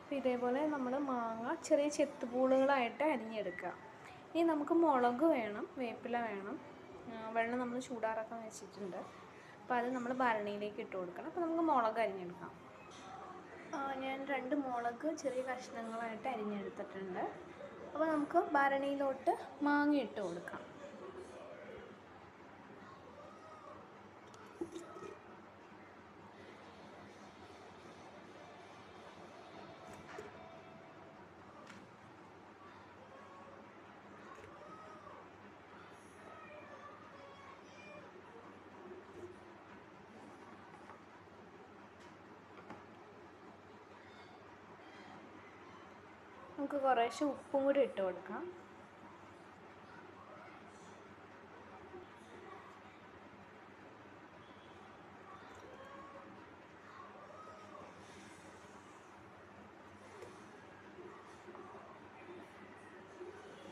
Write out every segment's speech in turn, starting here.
അപ്പോൾ ഇതേപോലെ നമ്മൾ മാങ്ങ ചെറിയ ചെത്തുപൂളുകളായിട്ട് അരിഞ്ഞെടുക്കുക. ഇനി നമുക്ക് മുളക് വേണം, വേപ്പില വേണം. വെള്ളം നമ്മൾ ചൂടാറാക്കാൻ വെച്ചിട്ടുണ്ട്. അപ്പോൾ അത് നമ്മൾ ഭരണിയിലേക്ക് ഇട്ട് കൊടുക്കണം. അപ്പോൾ നമുക്ക് മുളക് അരിഞ്ഞെടുക്കാം. ഞാൻ 2 മുളക് ചെറിയ കഷ്ണങ്ങളായിട്ട് അരിഞ്ഞെടുത്തിട്ടുണ്ട്. അപ്പോൾ നമുക്ക് ഭരണിയിലോട്ട് മാങ്ങ ഇട്ട് കൊടുക്കാം. നമുക്ക് കുറേശ്ശെ ഉപ്പും കൂടി ഇട്ട് കൊടുക്കാം.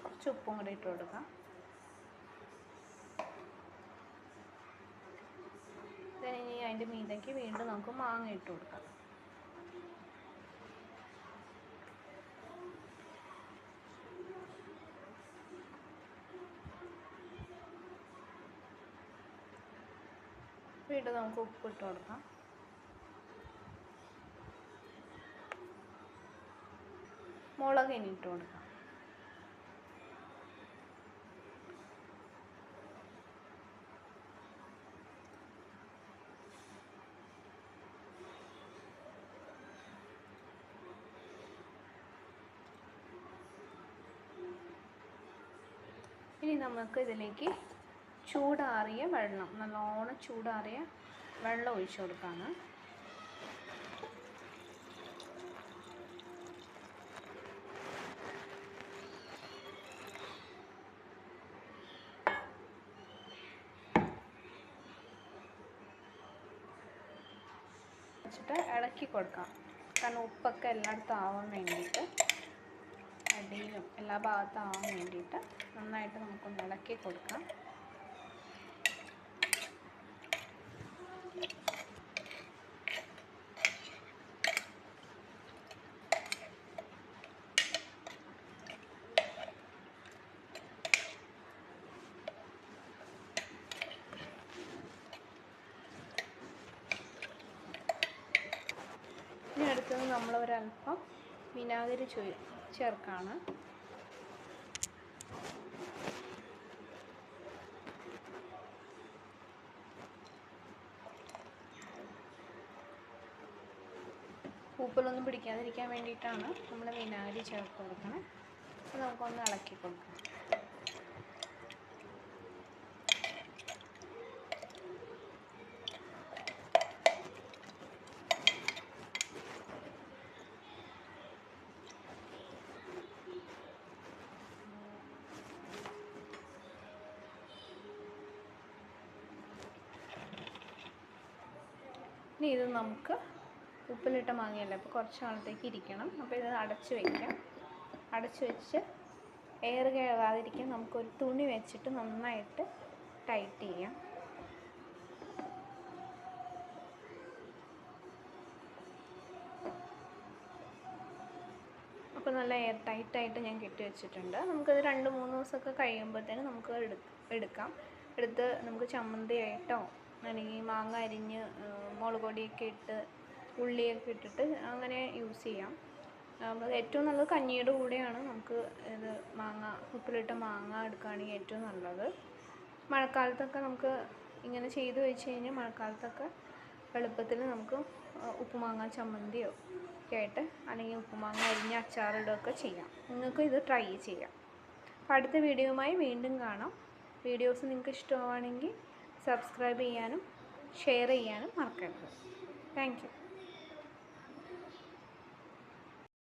കുറച്ച് ഉപ്പും കൂടി ഇട്ട് കൊടുക്കാം. ഇനി അതിൻ്റെ മീതേക്ക് വീണ്ടും നമുക്ക് മാങ്ങ ഇട്ട് കൊടുക്കാം. വീണ്ടും നമുക്ക് ഉപ്പ് ഇട്ട് കൊടുക്കാം. മുളക് ഇനി ഇട്ട് കൊടുക്കാം. ഇനി നമുക്ക് ഇതിലേക്ക് ചൂടാറിയ വെള്ളം, നല്ലോണം ചൂടാറിയ വെള്ളം ഒഴിച്ചു കൊടുക്കാണ്. വെച്ചിട്ട് ഇളക്കി കൊടുക്കാം. കാരണം ഉപ്പൊക്കെ എല്ലായിടത്തും ആവാൻ വേണ്ടിയിട്ട്, അടിയിലും എല്ലാ ഭാഗത്തും ആവാൻ വേണ്ടിയിട്ട് നന്നായിട്ട് നമുക്കൊന്ന് ഇളക്കി കൊടുക്കാം. ഇനി അടുത്തത് നമ്മൾ ഒരല്പം വിനാഗിരി ചേർക്കാണ്. ഉപ്പിലൊന്നും പിടിക്കാതിരിക്കാൻ വേണ്ടിയിട്ടാണ് നമ്മൾ വിനാഗിരി ചേർത്ത് കൊടുക്കുന്നത്. അപ്പോൾ നമുക്കൊന്ന് ഇളക്കി കൊടുക്കാം. ഇനി ഇത് നമുക്ക് ഉപ്പിലിട്ട മാങ്ങയല്ലേ, അപ്പോൾ കുറച്ച് നാളത്തേക്ക് ഇരിക്കണം. അപ്പോൾ ഇത് അടച്ച് വയ്ക്കാം. അടച്ച് വെച്ച് എയർ കയറാതിരിക്കാൻ നമുക്കൊരു തുണി വെച്ചിട്ട് നന്നായിട്ട് ടൈറ്റ് ചെയ്യാം. അപ്പോൾ നല്ല എയർ ടൈറ്റായിട്ട് ഞാൻ കെട്ടി വെച്ചിട്ടുണ്ട്. നമുക്കത് 2-3 ദിവസമൊക്കെ കഴിയുമ്പോഴത്തേനും നമുക്ക് എടുക്കാം. എടുത്ത് നമുക്ക് ചമ്മന്തിയായിട്ടോ അല്ലെങ്കിൽ മാങ്ങ അരിഞ്ഞ് മുളക് പൊടിയൊക്കെ ഇട്ട് ഉള്ളിയൊക്കെ ഇട്ടിട്ട് അങ്ങനെ യൂസ് ചെയ്യാം. അപ്പോൾ ഏറ്റവും നല്ലത് കഞ്ഞിയുടെ കൂടെയാണ് നമുക്ക് ഇത് ഉപ്പിലിട്ട മാങ്ങ എടുക്കുകയാണെങ്കിൽ ഏറ്റവും നല്ലത്. മഴക്കാലത്തൊക്കെ നമുക്ക് ഇങ്ങനെ ചെയ്ത് വെച്ച് കഴിഞ്ഞാൽ മഴക്കാലത്തൊക്കെ എളുപ്പത്തിൽ നമുക്ക് ഉപ്പുമാങ്ങ ചമ്മന്തിയോ ഒക്കെ ആയിട്ട് അല്ലെങ്കിൽ ഉപ്പുമാങ്ങ അരിഞ്ഞ് അച്ചാറിടുകയൊക്കെ ചെയ്യാം. നിങ്ങൾക്ക് ഇത് ട്രൈ ചെയ്യാം. അപ്പോൾ അടുത്ത വീഡിയോയുമായി വീണ്ടും കാണാം. വീഡിയോസ് നിങ്ങൾക്ക് ഇഷ്ടമാണെങ്കിൽ സബ്സ്ക്രൈബ് ചെയ്യാനും ഷെയർ ചെയ്യാനും മറക്കരുത്. Thank you.